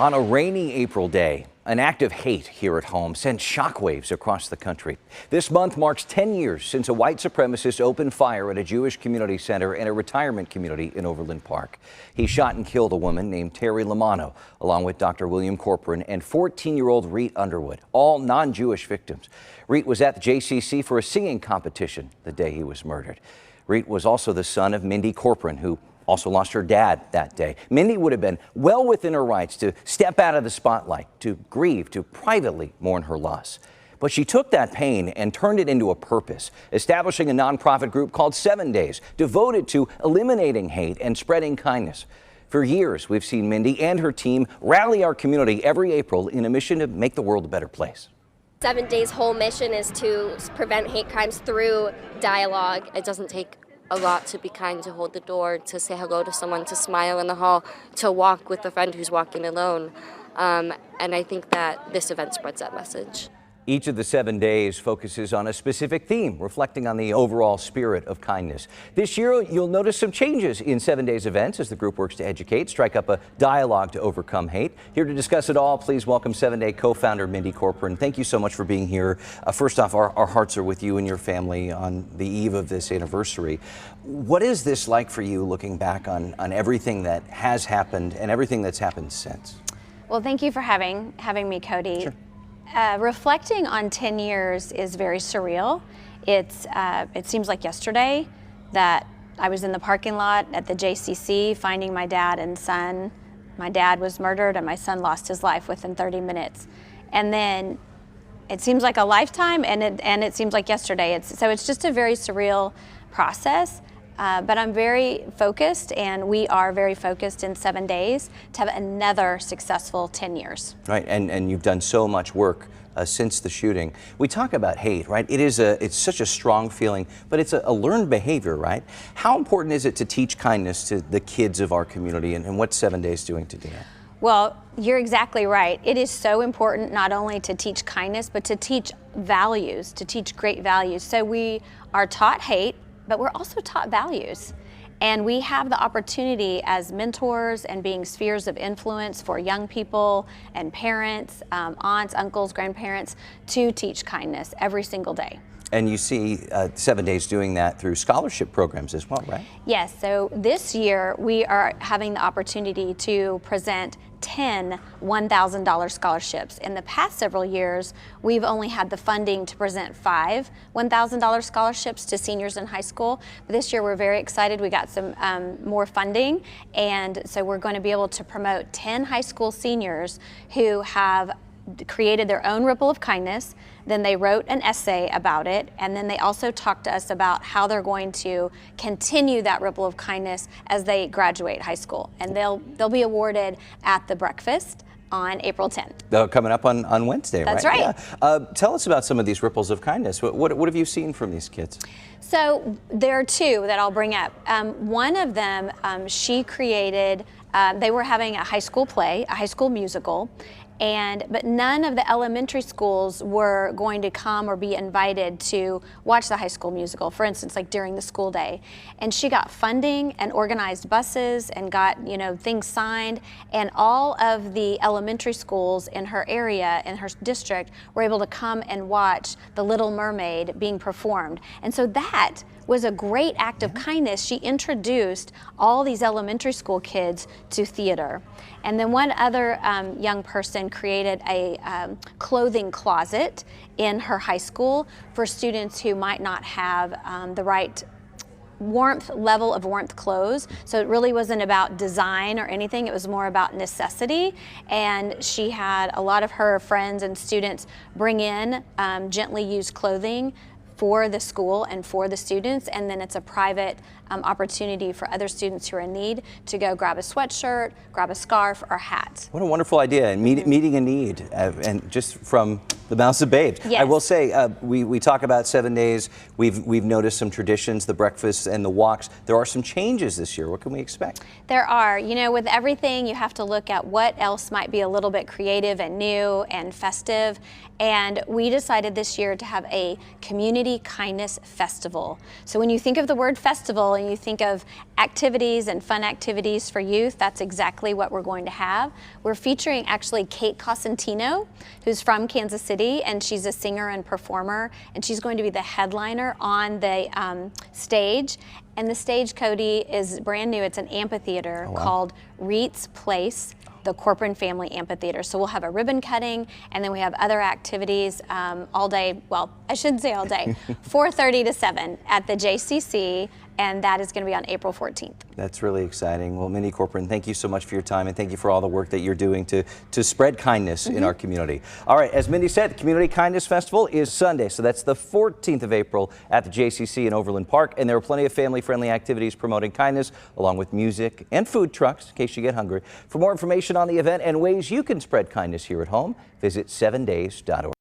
On a rainy April day, an act of hate here at home sent shockwaves across the country. This month marks 10 years since a white supremacist opened fire at a Jewish community center and a retirement community in Overland Park. He shot and killed a woman named Terry Lamanno, along with Dr. William Corcoran and 14-year-old Reet Underwood, all non-Jewish victims. Reet was at the JCC for a singing competition the day he was murdered. Reet was also the son of Mindy Corcoran, who also lost her dad that day. Mindy would have been well within her rights to step out of the spotlight, to grieve, to privately mourn her loss. But she took that pain and turned it into a purpose, establishing a nonprofit group called 7 Days, devoted to eliminating hate and spreading kindness. For years, we've seen Mindy and her team rally our community every April in a mission to make the world a better place. 7 Days' whole mission is to prevent hate crimes through dialogue. It doesn't take a lot to be kind, to hold the door, to say hello to someone, to smile in the hall, to walk with a friend who's walking alone. And I think that this event spreads that message. Each of the 7 days focuses on a specific theme, reflecting on the overall spirit of kindness. This year, you'll notice some changes in 7 Days events as the group works to educate, strike up a dialogue to overcome hate. Here to discuss it all, please welcome 7 Day co-founder Mindy Corcoran. Thank you so much for being here. First off, our hearts are with you and your family on the eve of this anniversary. What is this like for you, looking back on everything that has happened and everything that's happened since? Well, thank you for having me, Cody. Sure. Reflecting on 10 years is very surreal. It seems like yesterday that I was in the parking lot at the JCC finding my dad and son. My dad was murdered and my son lost his life within 30 minutes. And then it seems like a lifetime and it seems like yesterday. So it's just a very surreal process. But I'm very focused, and we are very focused in 7 days to have another successful 10 years. Right, and you've done so much work since the shooting. We talk about hate, right? It's such a strong feeling, but it's a learned behavior, right? How important is it to teach kindness to the kids of our community, and what's 7 Days doing to do that? Well, you're exactly right. It is so important not only to teach kindness, but to teach values, to teach great values. So we are taught hate, but we're also taught values. And we have the opportunity as mentors and being spheres of influence for young people and parents, aunts, uncles, grandparents, to teach kindness every single day. And you see 7 Days doing that through scholarship programs as well, right? Yes, so this year we are having the opportunity to present 10 $1,000 scholarships. In the past several years, we've only had the funding to present 5 $1,000 scholarships to seniors in high school. But this year we're very excited. We got some more funding, and so we're going to be able to promote 10 high school seniors who have created their own ripple of kindness. Then they wrote an essay about it, and then they also talked to us about how they're going to continue that ripple of kindness as they graduate high school. And they'll be awarded at the breakfast on April 10th. Coming up on Wednesday, That's right? right. Yeah. Tell us about some of these ripples of kindness. What have you seen from these kids? So there are 2 that I'll bring up. One of them, she created, they were having a high school play, a high school musical, but none of the elementary schools were going to come or be invited to watch the high school musical, for instance, like during the school day. And she got funding and organized buses and got, things signed, and all of the elementary schools in her area, in her district, were able to come and watch The Little Mermaid being performed. And so that was a great act of kindness. She introduced all these elementary school kids to theater. And then one other young person created a clothing closet in her high school for students who might not have the right level of warmth clothes. So it really wasn't about design or anything. It was more about necessity. And she had a lot of her friends and students bring in gently used clothing for the school and for the students, and then it's a private opportunity for other students who are in need to go grab a sweatshirt, grab a scarf, or hat. What a wonderful idea, and meeting a need, and just from The Mouse of Babes. Yes. I will say, we talk about 7 days. We've noticed some traditions, the breakfasts and the walks. There are some changes this year. What can we expect? There are. You know, with everything, you have to look at what else might be a little bit creative and new and festive. And we decided this year to have a community kindness festival. So when you think of the word festival and you think of activities and fun activities for youth, that's exactly what we're going to have. We're featuring actually Kate Cosentino, who's from Kansas City, and she's a singer and performer, and she's going to be the headliner on the stage. And the stage, Cody, is brand new. It's an amphitheater called Reitz Place, the Corcoran Family Amphitheater. So we'll have a ribbon cutting, and then we have other activities all day. Well, I shouldn't say all day. 4:30 to 7 at the JCC, and that is going to be on April 14th. That's really exciting. Well, Mindy Corcoran, thank you so much for your time, and thank you for all the work that you're doing to spread kindness in our community. All right, as Mindy said, the Community Kindness Festival is Sunday, so that's the 14th of April at the JCC in Overland Park, and there are plenty of family-friendly activities promoting kindness, along with music and food trucks in case you get hungry. For more information on the event and ways you can spread kindness here at home, visit 7days.org.